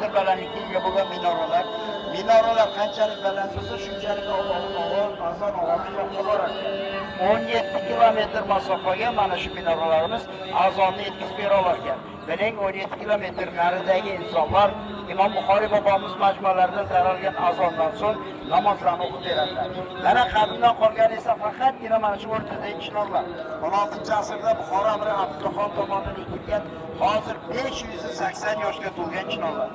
metr balandlikka bo'lgan minoralar. Minoralar qanchalik baland bo'lsa, shunchalik azon ovozi uzoqqa boradi. 17 kilometr masofaga mana shu minoralarimiz azonni yetkazib bera olar ekan. Biling 17 kilometr naridagi insonlar Imom Buxoriy bobomiz majmualaridan taralgan azondan so'ng namozlarni o'qib beradilar. Mana qadimdan qolgan esa faqatgina mana shu o'rtadagi chinorlar. 16-asrda Buxoro amiri Abduxon tomonidan ekilgan, hozir 580 yoshga to'lgan chinorlar.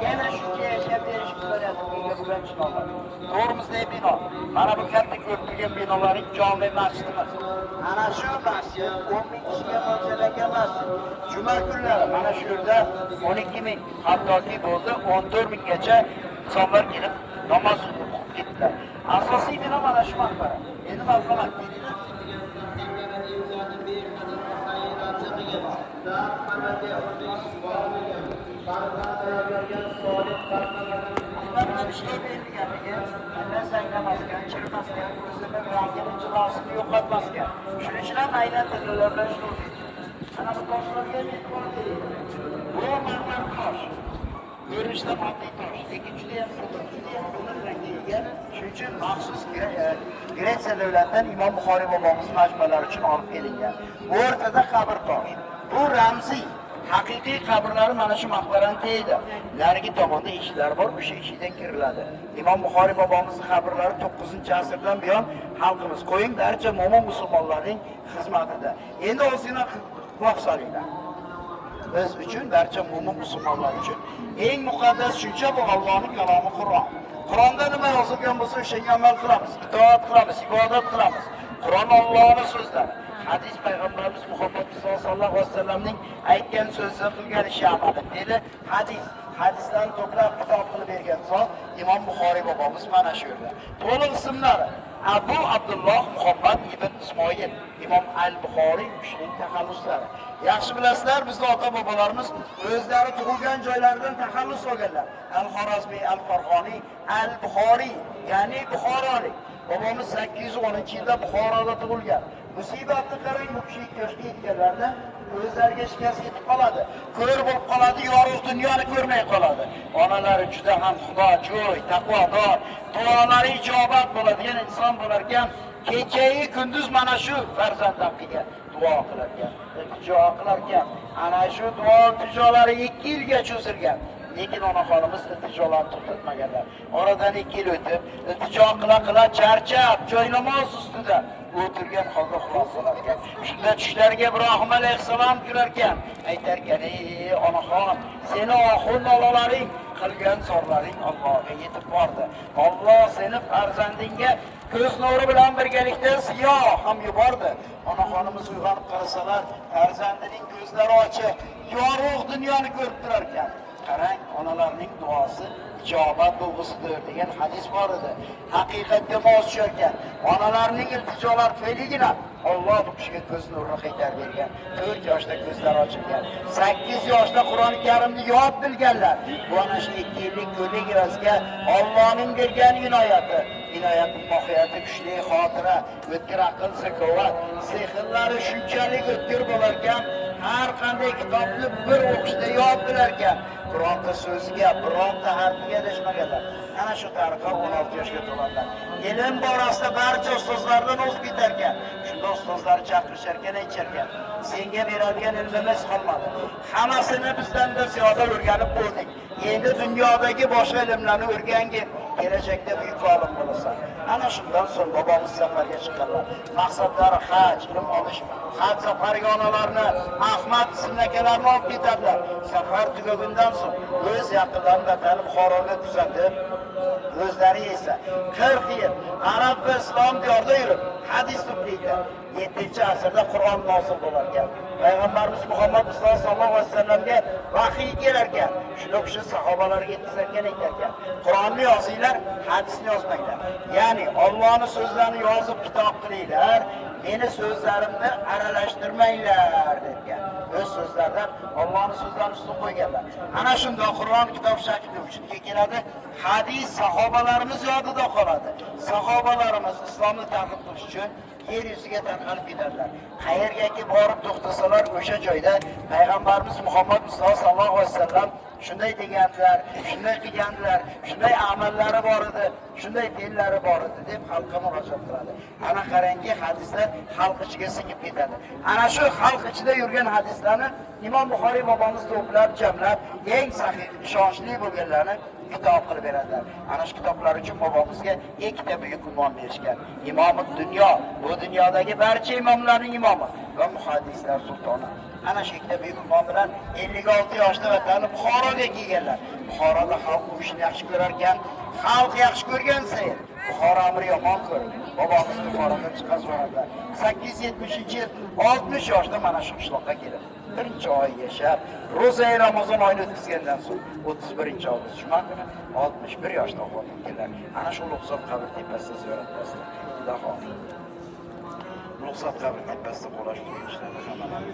Yana shuncha yashab berish imkoniyatiga bo'lgan chinorlar. To'g'rimizda bino. Mana bu katta ko'rtilgan binolarning jome masjidimiz. Ana shu masjid 10 ming kishiga mo'ljallangan masjid. Juma kunlari mana shu yerda 12 ming, hattoki bo'ldi 14 minggacha insonlar kelib namoz o'qib ketdilar. Asosiy bino mana shu maqbara. Endi marhamat deydilar. yo'qotmasgan. Shuning uchun ham aynan tillar bilan shu. Ana bu toshlarga e'tibor bering. Bu marmar tosh. Ko'rinishda moddiy tosh, lekin juda ham qimmatga ega. Shuning uchun maxsus Gretsiya davlatidan Imom Buxoriy bobomiz majmualari uchun olib kelingan. O'rtada qabr tosh. Bu ramziy haqiqiy qabrlari mana shu maqbarani teydi. Narigi tomonda eshiklar bor, o'sha eshikdan kiriladi. Imom Buxoriy bobomizning qabrlari 9-asrdan buyon xalqimiz qo'ying, barcha mo'min musulmonlarning xizmatida. Endi o'zingizga quloq solinglar. Biz uchun, barcha mo'min musulmonlar uchun eng muqaddas tushuncha bu Allohning kalomi Qur'on. Qur'onda nima yozilgan bo'lsa, o'shanga amal qilamiz, itoat qilamiz, ibodat qilamiz. Qur'on Allohning so'zlari. Hadis payg'ambarimiz Muhammad sallallohu alayhi vasallamning aytgan so'zi qilgan ishi amali dedi. Hadisdan to'plab kitob qilib bergan zot Imom Buxoriy bobomiz mana shu yerda. To'liq ismlari Abu Abdulloh Muhammad ibn Ismoil, Imom al-Buxoriy shuning taxalluslari. Yaxshi bilasizlar, bizning ota-bobolarimiz o'zlari tug'ilgan joylaridan taxallus olganlar. Al-Xorazmiy, Al-Farg'oniy, Al-Buxoriy, ya'ni Buxorolik. Bobomiz 810-yilda Buxoroda tug'ilgan. Musibatni qarang, bu kishi 2 yoshga yetganlarda o'zlariga shikast yetib qoladi. Ko'r bo'lib qoladi, yorug' dunyoni ko'rmay qoladi. Onalari juda ham xudojo'y, taqvodor, duolari ijobat bo'ladigan inson bo'lar ekan, kechayi kunduz mana shu farzandlarga duo qilar ekan, iltijo qilar ekan. Ana shu duo iltijolari 2 yilga cho'zilgan. Lekin onaxonimiz iltijolarni to'xtatmaganlar. Oradan 2 yil o'tib, iltijo qila charchab, joy namoz ustida o'tirgan holda xulos bo'lar ekan. Shunda tushlariga Ibrohim alayhisalom kirar ekan, aytar ekan: "Ey onaxon, seni oxun nolalaring, qilgan zorlaring Allohga yetib bordi. Alloh seni farzandingga ko'z nuri bilan birgalikda siyo ham yubordi." Onaxonimiz uyg'onib qarasalar, farzandining ko'zlari ochiq, yorug' dunyoni ko'rib turar ekan. Qarang, onalarning duosi ijobat bo'lg'usidir degan hadis bor edi. Haqiqatga mos tushgan. Onalarning iltijolari tufayligina Alloh bu kishiga ko'z nurini qaytarib bergan. 4 yoshda ko'zlari ochilgan. 8 yoshda Qur'oni Karimni yod bilganlar. Bu ana shu 2 yillik ko'lik evaziga Allohning bergan inoyati. Inoyatning mohiyati kuchli xotira, o'tkir aql, zakovat, sehrlari shunchalik o'tkir bo'lar ekan, har qanday kitobni bir o'qishda yod bilar ekan. Bironta so'ziga, bironta harfiga adashmaganlar. Ana shu tariqa 16 yoshga to'ladilar. Ilm borasida barcha ustozlardan o'zib ketar ekan. Shunda ustozlar chaqirishar ekan, aytishar ekan: "Senga beradigan ilmimiz qolmadi. Hammasini bizdan da ziyoda o'rganib bo'ldik. Endi dunyodagi boshqa ilmlarni o'rgangin. Kelajakda buyuk olim bo'lasan." Ana shundan so'ng bobomiz safarga chiqqanlar. Maqsadlari haj, ilm olish. Haj safariga onalarni, Ahmad ismli akalarni olib ketadilar. Safar tugagundan so'ng o'z yaqinlarini vatani Buxoroga kuzatib, o'zlari esa 40 yil Arab va Islom diyorida yurib, hadis to'playdi. 7-asrda Qur'on nozil bo'lar ekan. Payg'ambarimiz Muhammad sallallohu alayhi vasallamga vahiy kelar ekan. Shunda kishi sahobalarga yetkazgan ekan: "Qur'onni yozinglar, hadisni yozmanglar. Ya'ni Allohning so'zlarini yozib kitob qilinglar, meni so'zlarimni aralashtirmanglar" degan. O'z so'zlaridan Allohning so'zlarini ustun qo'yganlar. Ana shunda Qur'on kitob shaklida vujudga keladi. Hadis sahobalarimiz yodida qoladi. Sahobalarimiz islomni targ'ib qilish uchun yer yuziga tarqalib ketadilar. Qayergaki borib to'xtasalar, o'sha joyda payg'ambarimiz Muhammad sallallohu alayhi vasallam shunday degandilar, shunday qilgandilar, shunday amallari bor edi, shunday fe'llari bor edi deb xalqqa murojaat qiladi. Ana qarangki, hadislar xalq ichiga singib ketadi. Ana shu xalq ichida yurgan hadislarni Imom Buxoriy bobomiz to'plab, jamlab, eng sahih, ishonchli bo'lganlarni kitob qilib beradilar. Ana shu kitoblar uchun bobomizga ikkita buyuk unvon berishgan. Imomud dunyo, bu dunyodagi barcha imomlarning imomi va muhaddislar sultoni. Ana shu ikkita buyuk unvon bilan 56 yoshda vatanni Buxoroga kelganlar. Buxoroda xalq bu ishni yaxshi ko'rar ekan, xalq yaxshi ko'rgan sayin Buxoro amri yomon ko'rdi. Bobomiz Buxorodan chiqazib 870-yil 60 yoshda mana shu qishloqqa kelib, birinchi oy yashab, ro'za Ramazon oyini o'tkazgandan so'ng 31-avgust juma kuni 61 yoshda vafot etganlar. Ana shu Ulug'zor qabr tepasida ziyorat qildi. Xudo xohlasa. Ulug'zor qabr tepasida qo'lash ishlarni hammalari